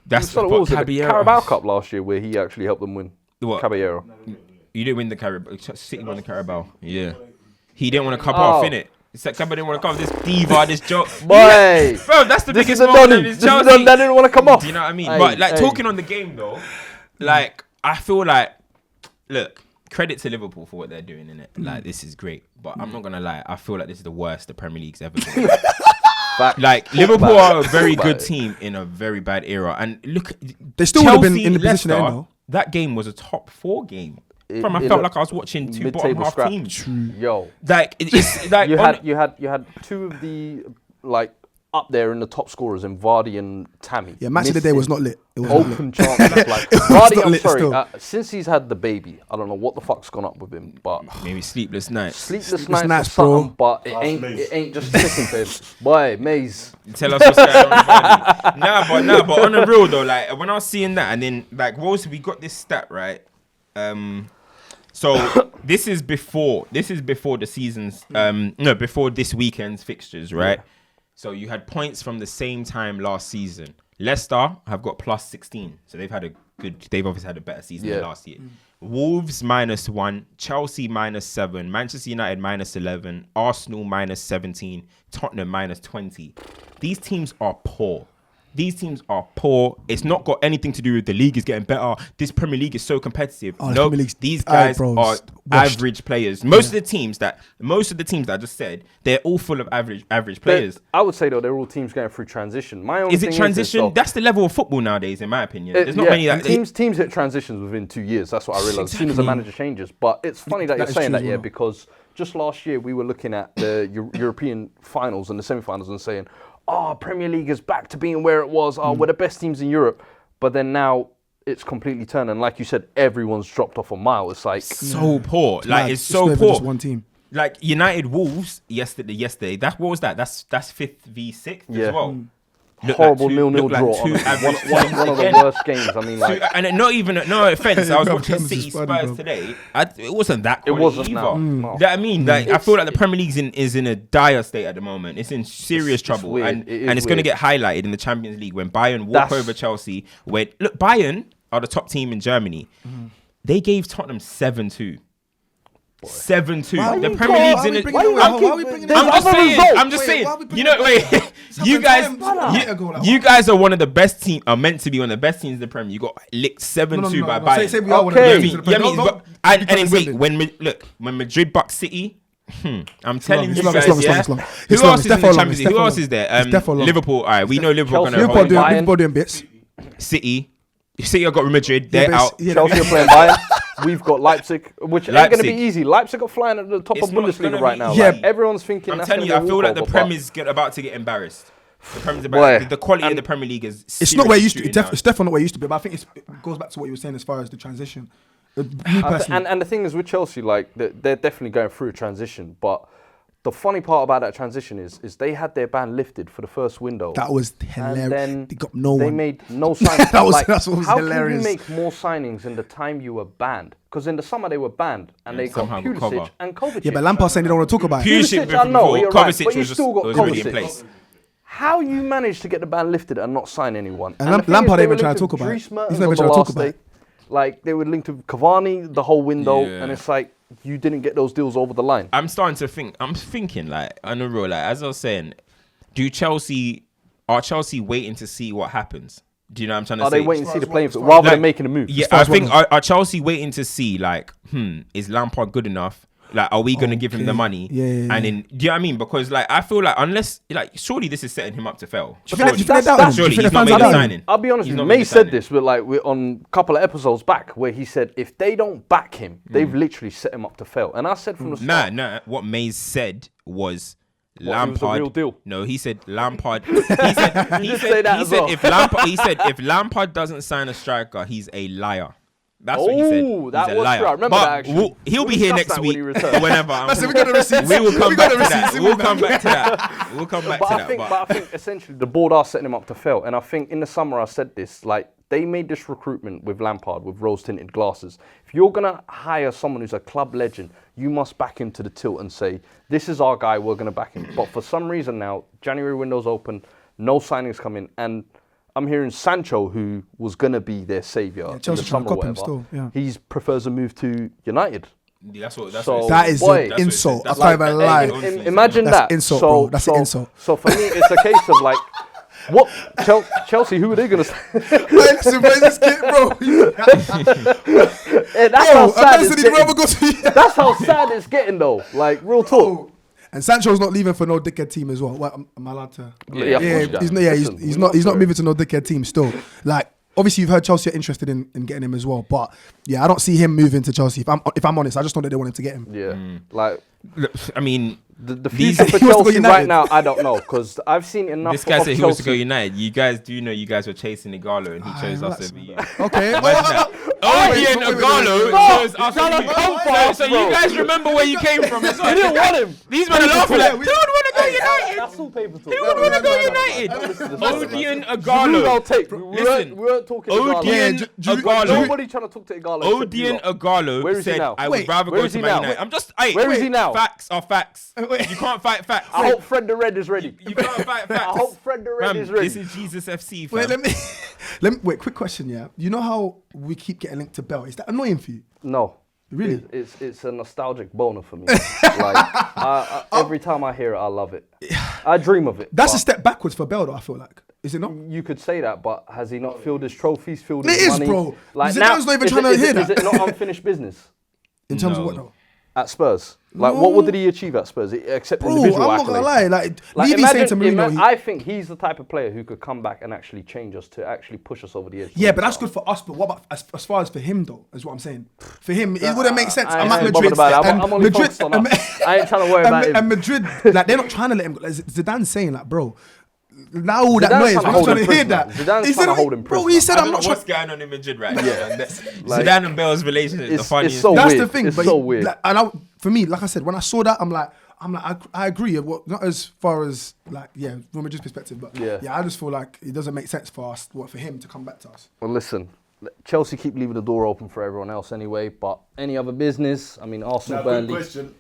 that's what was it, the Carabao Cup last year where he actually helped them win. What? Caballero. You didn't win the Carabao. City won the Carabao. Yeah, he didn't want to cup off, innit? It's like Kepa didn't want to come off this diva, this joke. Boy, bro, that's the biggest moment in Chelsea. That didn't want to come off. Do you know what I mean? But like talking on the game though, like I feel like, look, credit to Liverpool for what they're doing in it. Like this is great, but I'm not gonna lie. I feel like this is the worst the Premier League's ever been. Like Liverpool are a very good team in a very bad era, and look, they still would have been in the position they're in though. That game was a top 4 game. I felt like I was watching 2 bottom half teams. Yo, like it's like you had 2 of the like up there in the top scorers in Vardy and Tammy. Yeah, match of the day was not lit. It was open chances. Like Vardy, I'm sorry. Since he's had the baby, I don't know what the fuck's gone up with him, but maybe sleepless nights. Sleepless nights, bro. But it ain't just chicken piss. Boy, Maze. Tell us what's going on with Vardy. But on the real though, like when I was seeing that, and then like we got this stat right. So this is before the season's before this weekend's fixtures, right? Yeah. So you had points from the same time last season. Leicester have got plus 16, so they've obviously had a better season than last year. Wolves -1, Chelsea -7, Manchester United -11, Arsenal -17, Tottenham -20. These teams are poor. It's not got anything to do with the league is getting better. This Premier League is so competitive. No, these guys are average players. Most of the teams that I just said, they're all full of average players. I would say though, they're all teams going through transition. Is it transition? That's the level of football nowadays, in my opinion. There's not many that teams hit transitions within 2 years. That's what I realized. As soon as the manager changes. But it's funny that you're saying that, because just last year we were looking at the European finals and the semi-finals and saying, Premier League is back to being where it was. We're the best teams in Europe. But then now it's completely turned. And like you said, everyone's dropped off a mile. It's like so poor. It's so poor. Just one team. Like United Wolves yesterday. What was that? That's 5th v 6th as well. Horrible 0-0 draw. One of the worst games. I mean, no offense. I was watching City Spurs today. It wasn't that. It wasn't either. You know what I mean? I feel like the Premier League is in a dire state at the moment. It's in serious trouble, and it's going to get highlighted in the Champions League when Bayern walk over Chelsea. Bayern are the top team in Germany. They gave Tottenham 7-2. 7-2. The Premier League's in it. I'm just saying. You know, you guys are one of the best teams. Are meant to be one of the best teams in the Premier. You got licked 7-2 by Bayern. Say we are one of the best. When Madrid bucked City. I'm telling you guys, who else is in the Champions League? Who else is there? Liverpool. All right, we know Liverpool are going to hold Liverpool doing bits. City have got Madrid. They're out. Chelsea are playing Bayern. We've got Leipzig, which ain't going to be easy. Leipzig are flying at the top of Bundesliga right now. Yeah, everyone's thinking. I'm telling you, I feel like the Prem is about to get embarrassed. The quality of the Premier League is. It's not where it used to. It's definitely not where it used to be. But I think it goes back to what you were saying as far as the transition. And the thing is with Chelsea, like they're definitely going through a transition, but. The funny part about that transition is they had their ban lifted for the first window. That was hilarious. And then they got no one. They made no signings. That's what was how hilarious. Can you make more signings in the time you were banned? Because in the summer they were banned and they got Pulisic and Kovacic. Yeah, but Lampard saying they don't want to talk about it. Pulisic, I know, you're right, Kovacic but you still got already in place. How you managed to get the ban lifted and not sign anyone? And Lampard ain't even trying to talk about it. He's not even trying to talk about it. Like they were linked to Cavani the whole window, and it's like you didn't get those deals over the line. I'm starting to think. I'm thinking like on the real, like as I was saying, are Chelsea waiting to see what happens? Do you know what I'm trying to say? Are they waiting to see the playing field rather than making a move? Yeah, I think are Chelsea waiting to see like, is Lampard good enough? Like, are we going to give him the money? Yeah. And then, do you know what I mean? Because, like, I feel like unless, like, surely this is setting him up to fail. Surely he's not made a signing. I'll be honest with you. May said this, but like, we're on a couple of episodes back where he said if they don't back him, they've literally set him up to fail. And I said from the start. Nah. What May said was Lampard. It was the real deal. No, he said Lampard. He said if Lampard doesn't sign a striker, he's a liar. That's what he said. He's that a was liar. true. I remember that actually. He'll be here next week. Whenever. We got the receipts. We will come back to that. We'll come back to that. We'll come back to that. But I think essentially the board are setting him up to fail. And I think in the summer I said this, like they made this recruitment with Lampard with rose-tinted glasses. If you're going to hire someone who's a club legend, you must back him to the tilt and say, this is our guy, we're going to back him. But for some reason now, January window's open, no signings coming, and I'm hearing Sancho, who was going to be their saviour in the summer or whatever, he prefers a move to United. That's what that is an insult. I can't even lie. Imagine that. Insult, bro. That's an insult. So for me, it's a case of like, what Chelsea? Who are they going to? Listen, where's this kid, bro? That's how sad it's getting, though. Like real talk. And Sancho's not leaving for no dickhead team as well. What, am I allowed to? Yeah. He's not moving to no dickhead team still. Like, obviously you've heard Chelsea are interested in getting him as well, but yeah, I don't see him moving to Chelsea. If I'm honest, I just don't think they want him to get him. Yeah, like I mean, the future for Chelsea right now, I don't know, because I've seen enough. This guy said he wants to go United. You guys were chasing Igalo and he chose us over you. Okay. Odeon Igalo chose us over you. So you guys remember where you came from as well. You didn't want him. These men are laughing like, who would want to go United? That's all paper talk. Who would want to go United? Odeon Igalo. Listen, we weren't talking Odeon Igalo. Nobody trying to talk to Igalo. Odeon Igalo said, I would rather go to Man United. I'm just, where is he now? now. Facts are facts. You can't fight facts. I hope Fred the Red is ready. You can't fight facts. I hope Fred the Red is ready. This is Jesus FC, fam. Wait, let me wait. Quick question, yeah. You know how we keep getting linked to Bell? Is that annoying for you? No. Really? It's a nostalgic boner for me. Every time I hear it, I love it. I dream of it. That's a step backwards for Bell, though. I feel like. Is it not? You could say that, but has he not filled his trophies, filled his It is, money? bro. Like Zidane's not even trying to hear that. Is it not unfinished business? In terms of what, though? At Spurs. Like, what did he achieve at Spurs? Except individual I'm not going to accolades. lie. Like Levy saying to Mourinho... I think he's the type of player who could come back and actually change us, to actually push us over the edge. Yeah, but that's good for us. But what about as far as for him, though, is what I'm saying. For him, it wouldn't make sense. I I'm at ain't Madrid. I'm only focused on us. I ain't trying to worry about him. And Madrid, like, they're not trying to let him go. Like, Zidane's saying, like, bro... Now all that Zidane's noise, I'm not trying to hear that. Zidane's trying to hold him bro, he said, I I'm don't not know what's trying. going on in Madrid right now. Zidane and Bale's relationship is the funniest. It's so That's weird. the thing. It's but so weird. Like, and for me, like I said, when I saw that, I'm like, I agree. Not as far as like, from Madrid's perspective, but I just feel like it doesn't make sense for us, for him to come back to us. Well, listen, Chelsea keep leaving the door open for everyone else anyway. But any other business? I mean, Arsenal, Burnley. Good question.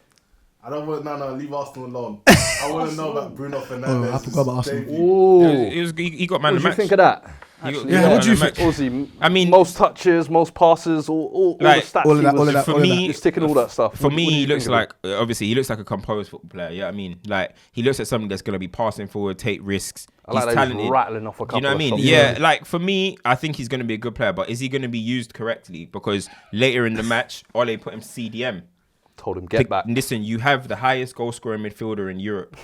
I don't want leave Arsenal alone. I want to know about Bruno Fernandes. I forgot about Arsenal. Ooh. He got man of the match. What do you think of that? What do you think? Ozzy, I mean, most touches, most passes, all the stats. All of that. For me, he's ticking all that stuff. For me, he looks like, obviously, he looks like a composed football player. Yeah, I mean, like, he looks like something that's going to be passing forward, take risks. He's talented. He's rattling off a couple. You know what I mean? Yeah, like, for me, I think he's going to be a good player, but is he going to be used correctly? Because later in the match, Ole put him CDM. Told him, get back. Listen, you have the highest goal scoring midfielder in Europe,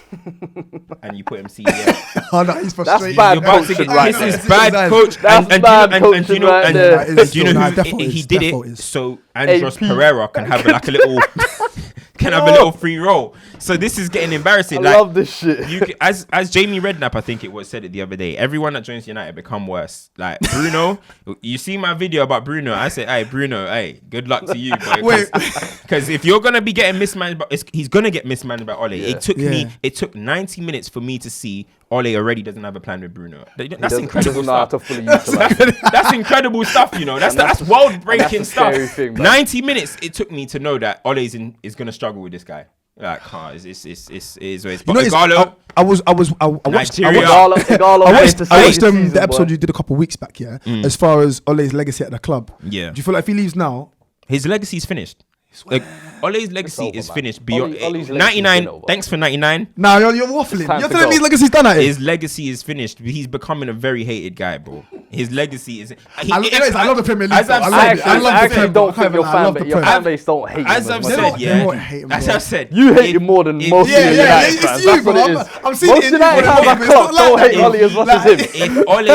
and you put him CDM. Oh no, he's frustrated. That's bad coaching right there. This is bad coach. That's bad coaching right there. Do you know who he did it? So Andros Pereira can have like a little... can have a little free roll. So this is getting embarrassing. I love this shit. As Jamie Redknapp, I think it was, said it the other day, everyone that joins United become worse. Like Bruno, you see my video about Bruno, I said, hey, Bruno, hey, good luck to you, boy. Because if you're going to be getting mismanaged, he's going to get mismanaged by Ole. Yeah. It took 90 minutes for me to see Ole already doesn't have a plan with Bruno. That's incredible stuff. That's incredible stuff, you know. That's world-breaking stuff. Thing, 90 minutes it took me to know that Ole is going to struggle with this guy. Like, it's what it's. But Igalo, I watched the episode you did a couple of weeks back, as far as Ole's legacy at the club. Yeah. Do you feel like if he leaves now, his legacy is finished? Like, Ole's legacy is finished beyond 99. Thanks for 99. Nah, you're waffling. You're telling me his legacy's done at it. His legacy is finished. He's becoming a very hated guy, bro. His legacy is. I love the Premier League. I actually don't think your fan base don't hate him. As I've said, as I've said, you hate him more than most United fans. That's what it is. I'm seeing it. Don't hate Ole as much as him. If Ole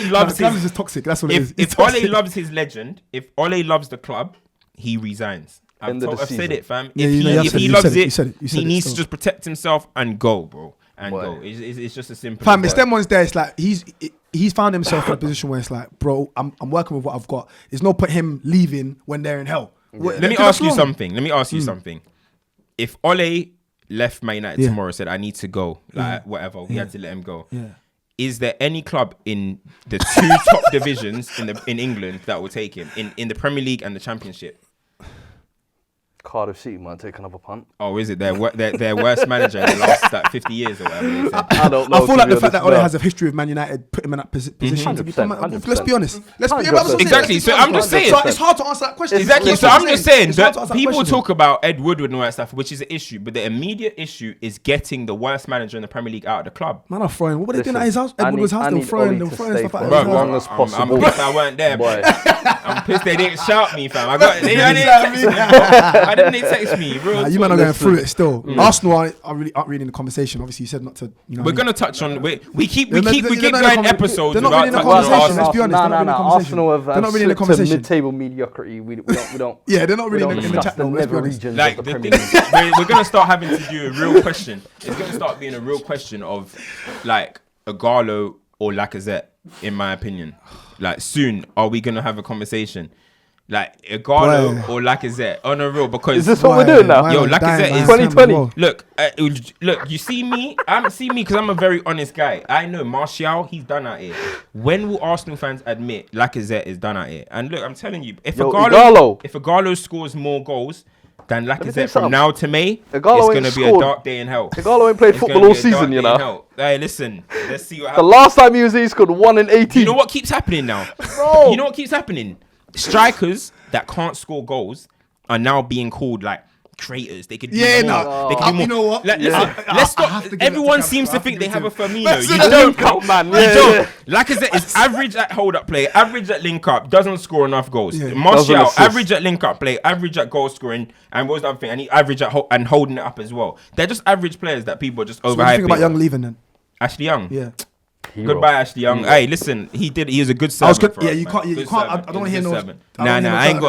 loves his, is toxic. That's what it is. If Ole loves his legend, if Ole loves the club, he resigns. I've said it, fam. If he loves it, he needs to just protect himself and go, bro. And go. It's just a simple. Fam, it's them ones there. It's like he's found himself in a position where it's like, bro, I'm working with what I've got. There's no point him leaving when they're in hell. Let me ask you something. If Ole left Man United tomorrow, said I need to go, like whatever, we had to let him go. Yeah. Is there any club in the two top divisions in England that will take him in the Premier League and the Championship? Cardiff City might take another punt. Oh, is it their worst manager in the last 50 years or whatever they said? I don't know. I feel like the fact that Ole has a history of Man United put him in that position to become. 100%. Let's be honest. Exactly. So I'm just saying. It's hard to answer that question. Exactly. So I'm just saying that people talk about Ed Woodward and all that stuff, which is an issue, but the immediate issue is getting the worst manager in the Premier League out of the club. Man, I'm throwing. What were they doing at his house? Ed Woodward's house. They were throwing stuff at his house. As long as possible. I'm pissed I weren't there. I'm pissed they didn't shout me, fam. I didn't text me. You man are going through it still. Arsenal aren't really in the conversation. Obviously, you said not to. We're gonna touch on. We keep going episodes. They're not really in the conversation. Let's be honest. No. Arsenal have they're not really in the conversation. Mid-table mediocrity. We don't. Yeah, they're not really in the chat. Let's be honest. Like the thing is, we're gonna start having to do a real question. It's gonna start being a real question of like Igalo or Lacazette, in my opinion. Like soon, are we gonna have a conversation? Like Igalo or Lacazette on a real, because is this what we're doing now? Yo, Lacazette is 2020. Look, you see me? I'm see me because I'm a very honest guy. I know Martial, he's done out here. When will Arsenal fans admit Lacazette is done out here? And look, I'm telling you, if Igalo scores more goals then like I said, from now to May, it's going to be a dark day in hell. Igalo ain't played football all season, you know. Hey, listen, let's see what The happens. last time he was here, he scored 1 in 18. You know what keeps happening now? Bro. You know what keeps happening? Strikers that can't score goals are now being called like traitors. They could do more. no. They could do more. You know what? Let's stop. Everyone seems to think they have a Firmino. You the don't, link-up, man. You don't. Like I said, it's average at hold-up play, average at link-up, doesn't score enough goals. Martial, average at link-up play, average at goal scoring, and what was the other thing? And he average at and holding it up as well. They're just average players that people are just overhyping. What do you think about Young leaving then? Ashley Young? Yeah. Hero. Goodbye, Ashley Young. Hey, listen, he was a good servant. For us, you can't. I don't want to hear no. I ain't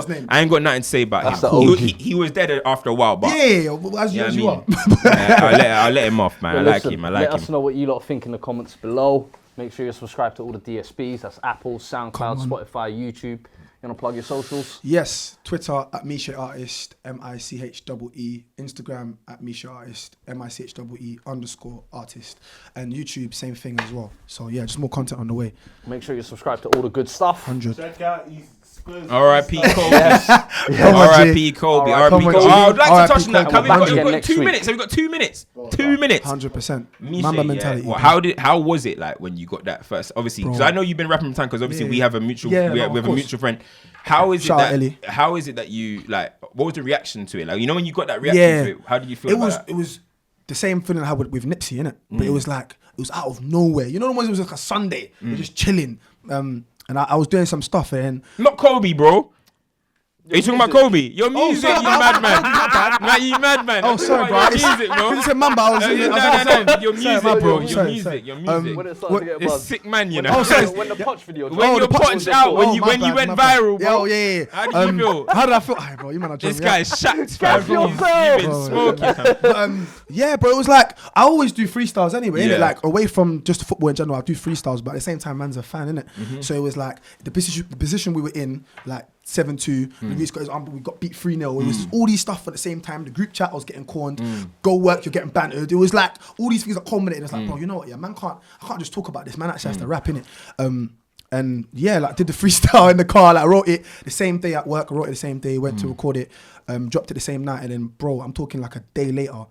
got nothing to say about him. He was dead after a while, but as you are. I'll let him off, man. I like him. Let us know what you lot think in the comments below. Make sure you're subscribed to all the DSPs. That's Apple, SoundCloud, Spotify, YouTube. You want to plug your socials? Yes, Twitter at Michee Artist, MICHEE. Instagram at Michee Artist, MICHEE_artist. And YouTube, same thing as well. So yeah, just more content on the way. Make sure you're subscribed to all the good stuff. 100. Check out his Spurs. R.I.P. Kobe. R.I.P. Kobe. R.I.P. Kobe. I would like to touch on that. We've got 2 minutes. Have we got 2 minutes? 2 minutes. 100%. Michee, Mamba mentality. Well, how was it like when you got that first? Obviously, because I know you've been rapping for time. Because obviously we have a mutual we have a mutual friend. How is it that you like? What was the reaction to it? Like, you know, when you got that reaction to it, how did you feel? It was the same feeling I had with Nipsey, innit? But it was like it was out of nowhere. You know, the ones it was like a Sunday, we're just chilling. And I was doing some stuff and not Kobe, bro. Are you talking about Kobe? Your music, you madman. Like, you madman. Oh, sorry, bro. Your music, bro. You said Mamba. I was No. Your music, bro. Your music. When it started to get It's buzz. sick, man, you know. Oh, sorry. When the Punch video. When you punched out, when you went viral, bro. Yeah. How did you feel? How did I feel? Alright, bro, you man are This jumping me guy's shacked, fam. yourself. You've been smoking. Yeah, bro, it was like I always do freestyles anyway, innit? Yeah. Like away from just football in general, I do freestyles, but at the same time, man's a fan, innit? So it was like the position we were in, like 7-2. We got beat 3-0. It was all these stuff at the same time. The group chat I was getting corned. Go work, you're getting bantered. It was like all these things that culminated. It's like, bro, you know what? Yeah, man, I can't just talk about this. Man actually has to rap, innit? And yeah, like did the freestyle in the car. Like I wrote it the same day at work. I wrote it the same day. Went to record it. Dropped it the same night, and then, bro, I'm talking like a day later.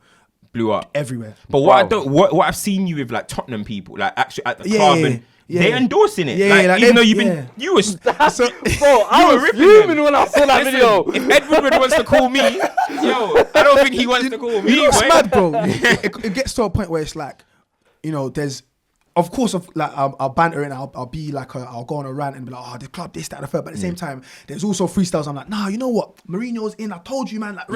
Blew up everywhere. But what I've seen you with like Tottenham people, like actually at the club, and they're endorsing it. Like, even though you've been, you were, bro, I was fuming when I saw that video. If Ed Woodward wants to call me, I don't think he wants to call me. You know what's mad, bro? It gets to a point where it's like, you know, there's. Of course, I'll banter and I'll be like, I'll go on a rant and be like, oh, the club, this, that, and the third. But at the same time, there's also freestyles. I'm like, nah, you know what? Mourinho's in. I told you, man. Like,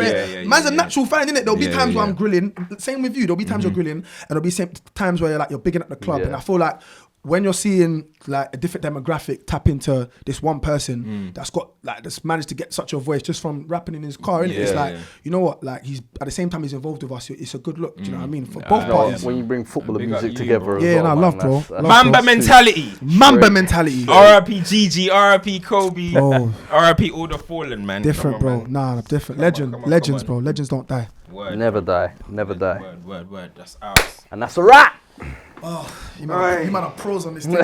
man's a natural fan, innit? There'll be times where I'm grilling. Same with you. There'll be times you're grilling, and there'll be times where you're bigging up the club. And I feel like when you're seeing like a different demographic tap into this one person that's managed to get such a voice just from rapping in his car, innit? It's like, you know what? Like, he's at the same time he's involved with us. It's a good look. Do you know what I mean? For both parties. When you bring football and music together, I love, bro. Mamba mentality. R.I.P. GG, R.I.P. Kobe, R.I.P. all the fallen, man. Different, bro. Nah, different. Legends, bro. Legends don't die. Never die. Word. That's ours. And that's a wrap. Oh, you might have pros on this thing, bro.